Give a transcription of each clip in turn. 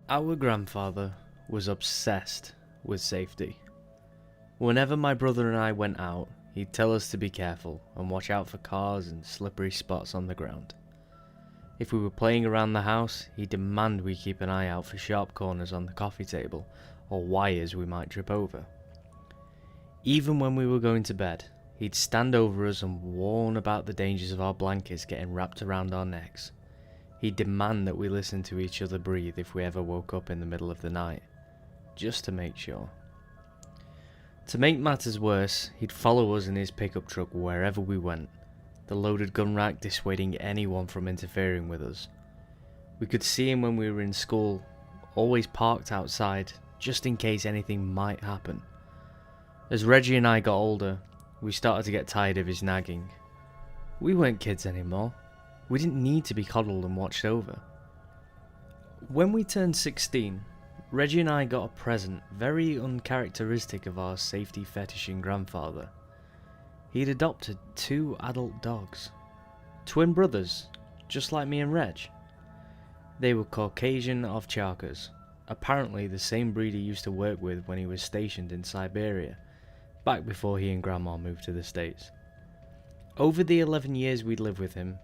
Our grandfather was obsessed with safety. Whenever my brother and I went out, he'd tell us to be careful and watch out for cars and slippery spots on the ground. If we were playing around the house, he'd demand we keep an eye out for sharp corners on the coffee table or wires we might trip over. Even when we were going to bed, he'd stand over us and warn about the dangers of our blankets getting wrapped around our necks. He'd demand that we listen to each other breathe if we ever woke up in the middle of the night, just to make sure. To make matters worse, he'd follow us in his pickup truck wherever we went, the loaded gun rack dissuading anyone from interfering with us. We could see him when we were in school, always parked outside, just in case anything might happen. As Reggie and I got older, we started to get tired of his nagging. We weren't kids anymore. We didn't need to be coddled and watched over. When we turned 16, Reggie and I got a present very uncharacteristic of our safety fetishing grandfather. He'd adopted 2 adult dogs. Twin brothers, just like me and Reg. They were Caucasian ovcharkas, apparently the same breed he used to work with when he was stationed in Siberia, back before he and Grandma moved to the States. Over the 11 years we'd lived with him,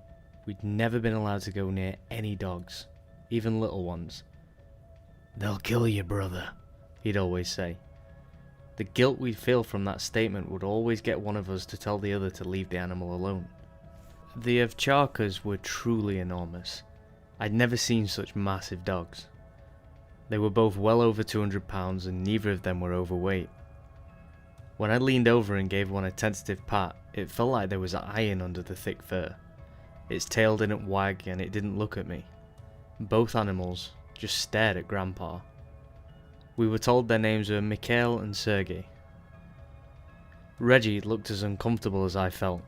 we'd never been allowed to go near any dogs, even little ones. "They'll kill you, brother," he'd always say. The guilt we'd feel from that statement would always get one of us to tell the other to leave the animal alone. The ovcharkas were truly enormous. I'd never seen such massive dogs. They were both well over 200 pounds and neither of them were overweight. When I leaned over and gave one a tentative pat, it felt like there was iron under the thick fur. Its tail didn't wag and it didn't look at me. Both animals just stared at Grandpa. We were told their names were Mikhail and Sergey. Reggie looked as uncomfortable as I felt.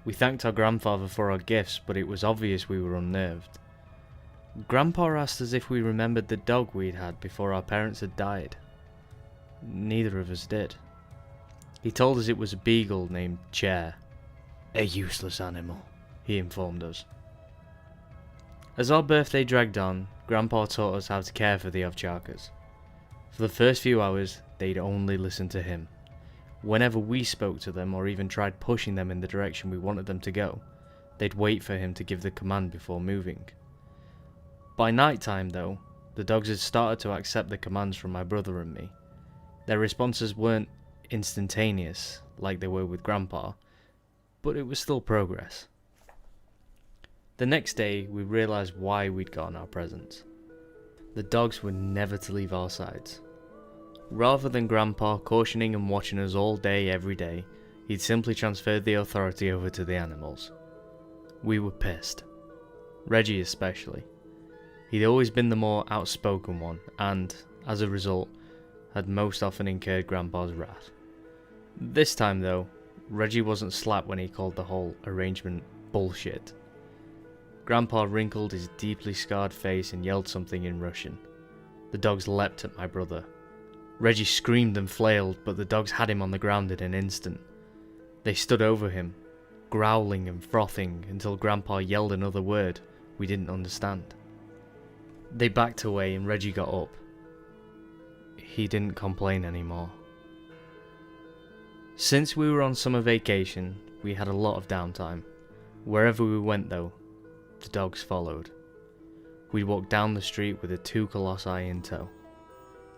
We thanked our grandfather for our gifts, but it was obvious we were unnerved. Grandpa asked us if we remembered the dog we'd had before our parents had died. Neither of us did. He told us it was a beagle named Chair. "A useless animal," he informed us. As our birthday dragged on, Grandpa taught us how to care for the ovcharkas. For the first few hours, they'd only listen to him. Whenever we spoke to them or even tried pushing them in the direction we wanted them to go, they'd wait for him to give the command before moving. By night time though, the dogs had started to accept the commands from my brother and me. Their responses weren't instantaneous like they were with Grandpa, but it was still progress. The next day, we realised why we'd gotten our presents. The dogs were never to leave our sides. Rather than Grandpa cautioning and watching us all day every day, he'd simply transferred the authority over to the animals. We were pissed. Reggie especially. He'd always been the more outspoken one and, as a result, had most often incurred Grandpa's wrath. This time though, Reggie wasn't slapped when he called the whole arrangement bullshit. Grandpa wrinkled his deeply scarred face and yelled something in Russian. The dogs leapt at my brother. Reggie screamed and flailed, but the dogs had him on the ground in an instant. They stood over him, growling and frothing until Grandpa yelled another word we didn't understand. They backed away and Reggie got up. He didn't complain anymore. Since we were on summer vacation, we had a lot of downtime. Wherever we went though, the dogs followed. We'd walk down the street with the 2 colossi in tow.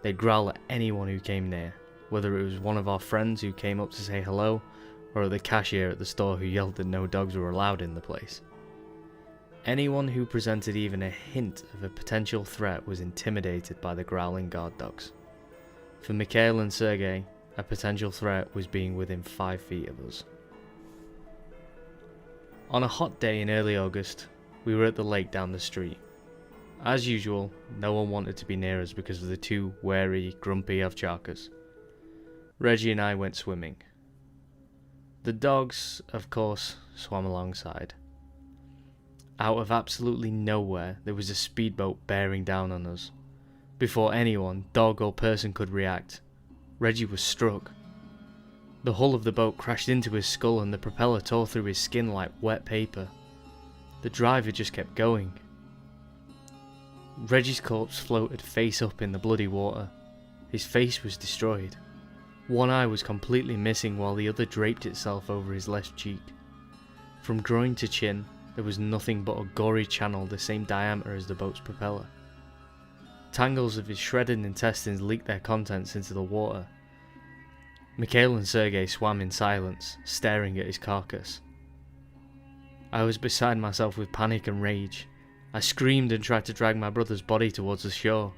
They'd growl at anyone who came near, whether it was one of our friends who came up to say hello, or the cashier at the store who yelled that no dogs were allowed in the place. Anyone who presented even a hint of a potential threat was intimidated by the growling guard dogs. For Mikhail and Sergey, a potential threat was being within 5 feet of us. On a hot day in early August, we were at the lake down the street. As usual, no one wanted to be near us because of the 2 wary, grumpy ovcharkas. Reggie and I went swimming. The dogs, of course, swam alongside. Out of absolutely nowhere, there was a speedboat bearing down on us. Before anyone, dog or person could react, Reggie was struck. The hull of the boat crashed into his skull and the propeller tore through his skin like wet paper. The driver just kept going. Reggie's corpse floated face up in the bloody water. His face was destroyed. One eye was completely missing while the other draped itself over his left cheek. From groin to chin, there was nothing but a gory channel the same diameter as the boat's propeller. Tangles of his shredded intestines leaked their contents into the water. Mikhail and Sergei swam in silence, staring at his carcass. I was beside myself with panic and rage. I screamed and tried to drag my brother's body towards the shore.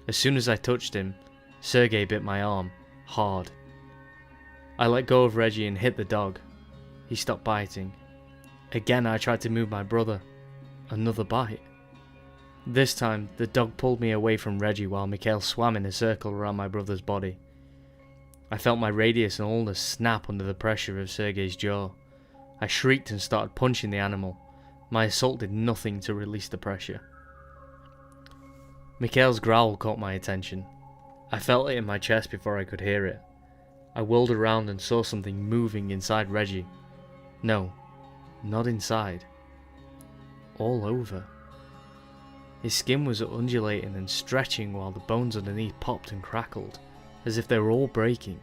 As soon as I touched him, Sergei bit my arm, hard. I let go of Reggie and hit the dog. He stopped biting. Again I tried to move my brother. Another bite. This time, the dog pulled me away from Reggie while Mikhail swam in a circle around my brother's body. I felt my radius and ulna snap under the pressure of Sergei's jaw. I shrieked and started punching the animal. My assault did nothing to release the pressure. Mikhail's growl caught my attention. I felt it in my chest before I could hear it. I whirled around and saw something moving inside Reggie. No, not inside. All over. His skin was undulating and stretching while the bones underneath popped and crackled, as if they were all breaking.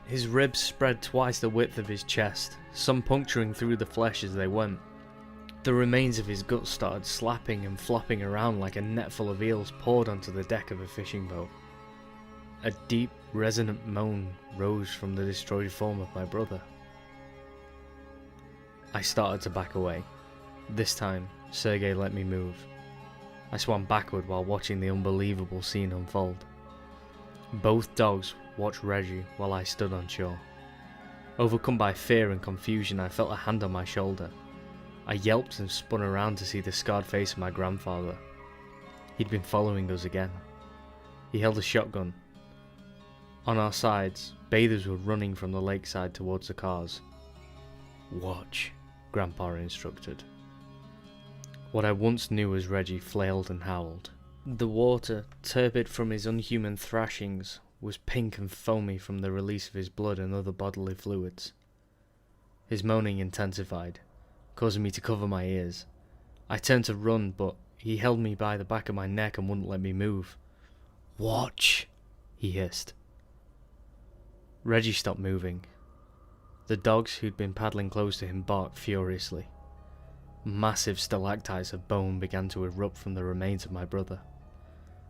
His ribs spread twice the width of his chest, some puncturing through the flesh as they went. The remains of his guts started slapping and flopping around like a net full of eels poured onto the deck of a fishing boat. A deep, resonant moan rose from the destroyed form of my brother. I started to back away. This time, Sergei let me move. I swam backward while watching the unbelievable scene unfold. Both dogs watched Reggie while I stood on shore. Overcome by fear and confusion, I felt a hand on my shoulder. I yelped and spun around to see the scarred face of my grandfather. He'd been following us again. He held a shotgun. On our sides, bathers were running from the lakeside towards the cars. "Watch," Grandpa instructed. What I once knew as Reggie flailed and howled. The water, turbid from his unhuman thrashings, was pink and foamy from the release of his blood and other bodily fluids. His moaning intensified, causing me to cover my ears. I turned to run, but he held me by the back of my neck and wouldn't let me move. "Watch," he hissed. Reggie stopped moving. The dogs who'd been paddling close to him barked furiously. Massive stalactites of bone began to erupt from the remains of my brother.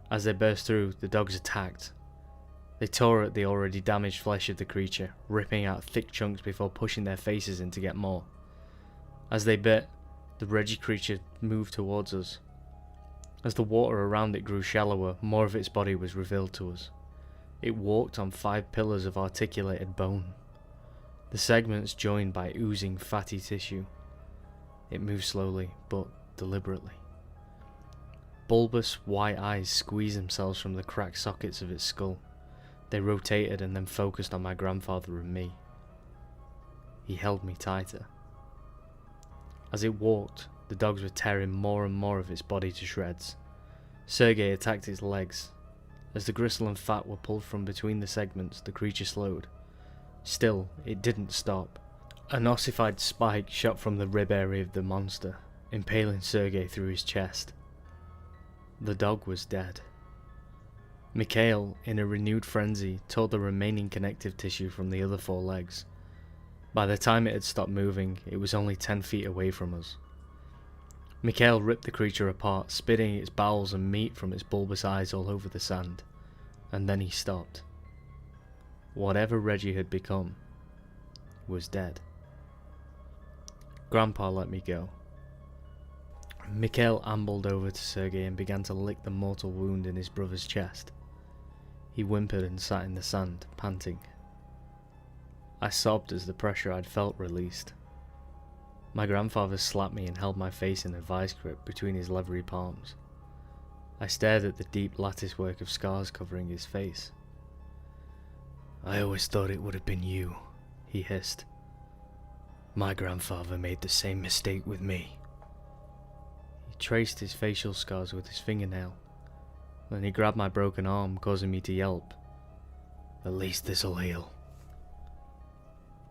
As they burst through, the dogs attacked. They tore at the already damaged flesh of the creature, ripping out thick chunks before pushing their faces in to get more. As they bit, the Reggie creature moved towards us. As the water around it grew shallower, more of its body was revealed to us. It walked on 5 pillars of articulated bone, the segments joined by oozing fatty tissue. It moved slowly, but deliberately. Bulbous white eyes squeezed themselves from the cracked sockets of its skull. They rotated and then focused on my grandfather and me. He held me tighter. As it walked, the dogs were tearing more and more of its body to shreds. Sergei attacked its legs. As the gristle and fat were pulled from between the segments, the creature slowed. Still, it didn't stop. An ossified spike shot from the rib area of the monster, impaling Sergei through his chest. The dog was dead. Mikhail, in a renewed frenzy, tore the remaining connective tissue from the other 4 legs. By the time it had stopped moving, it was only 10 feet away from us. Mikhail ripped the creature apart, spitting its bowels and meat from its bulbous eyes all over the sand, and then he stopped. Whatever Reggie had become was dead. Grandpa let me go. Mikhail ambled over to Sergei and began to lick the mortal wound in his brother's chest. He whimpered and sat in the sand, panting. I sobbed as the pressure I'd felt released. My grandfather slapped me and held my face in a vice grip between his leathery palms. I stared at the deep latticework of scars covering his face. "I always thought it would have been you," he hissed. "My grandfather made the same mistake with me." He traced his facial scars with his fingernail. Then he grabbed my broken arm, causing me to yelp. "At least this'll heal."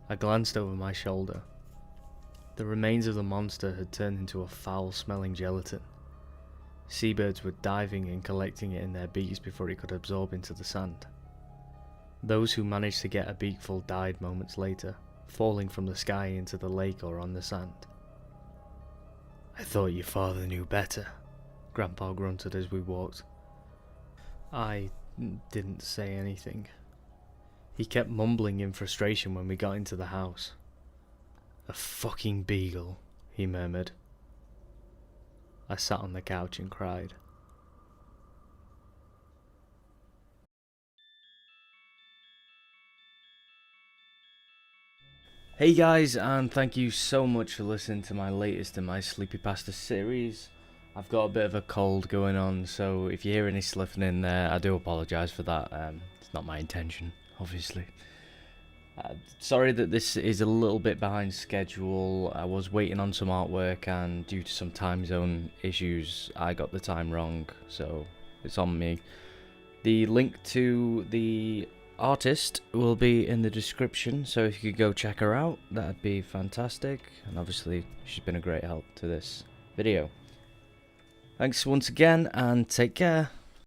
I glanced over my shoulder. The remains of the monster had turned into a foul-smelling gelatin. Seabirds were diving and collecting it in their beaks before it could absorb into the sand. Those who managed to get a beakful died moments later, falling from the sky into the lake or on the sand. "I thought your father knew better," Grandpa grunted as we walked. I didn't say anything. He kept mumbling in frustration when we got into the house. "A fucking beagle," he murmured. I sat on the couch and cried. Hey guys, and thank you so much for listening to my latest in my CreepyPasta series. I've got a bit of a cold going on, so if you hear any slipping in there, I do apologise for that. It's not my intention, obviously. Sorry that this is a little bit behind schedule. I was waiting on some artwork, and due to some time zone issues, I got the time wrong, so it's on me. The link to the artist will be in the description, so if you could go check her out, that'd be fantastic. And obviously, she's been a great help to this video. Thanks once again, and take care.